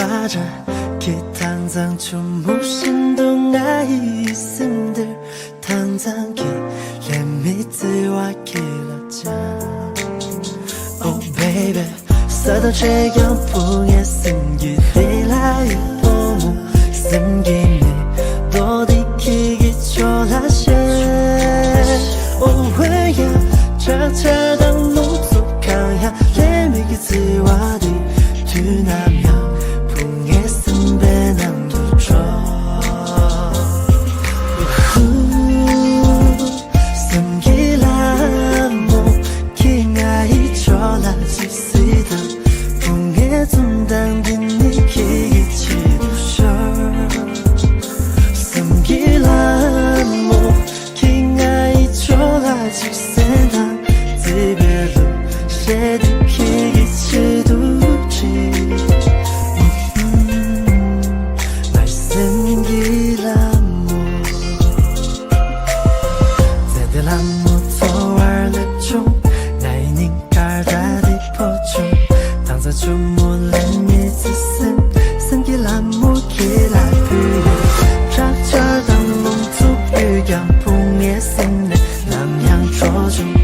맞아 기탕상 주무신 동안 있음들 당장 길의 밑에와 길었자 Oh baby 서도제 연풍에 숨기리라 이포무 숨기니 또 디키기 졸라셔 Oh 왜야 차차당 녹속하야 레미기즈와 뒤나며 풍에 쓴배 남도줘 숨기라모 킹아이 졸라지시다 풍에 둔당긴 니키기 치도셔 숨기라모 킹아이 졸라지세다 집에도 쉐디키기 치도지 말씀기라모 제들라모 토알레총 나이닝 갈다디포총 당사 주물렌 미스슨 승기라모 기라그여 작절당 몽툭 일경풍에 쓴내 남양 조종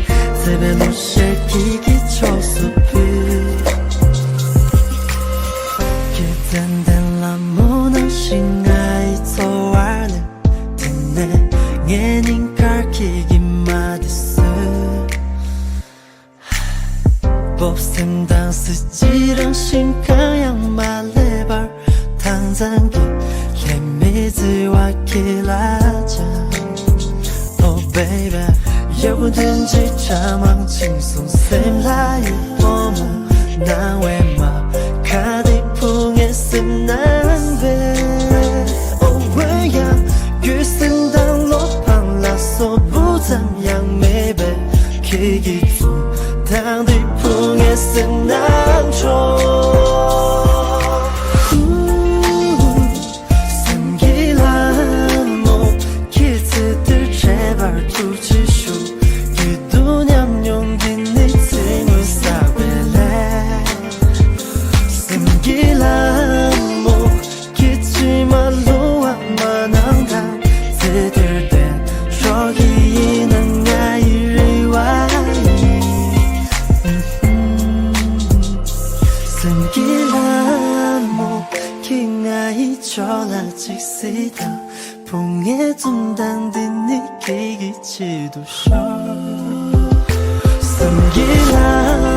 세배로 쉐기기 초수피 기댄댄 라모는 싱아이 토알레 듣네 녜닝 갈키기 마디스 법셈당 스지랑 싱가양 말레발 당장기 레미즈와 길라자 Oh baby 여우든지 자망칭 손셈 라이 뽀무 나외마 가디풍에 쓴난배 Oh 왜야 귀쓴당 로팡라소 부장양 매배 기기투 당디풍에 쓴난초 제발 두지쇼 기도냠 용기 니 팀을 사벨레 숨기라모 기치말로 안만한다 제들된 저기는 나이리와이 숨기라모 킹아이 졸라직시다 풍에 둔당딘 니키기 치도쇼 숨기라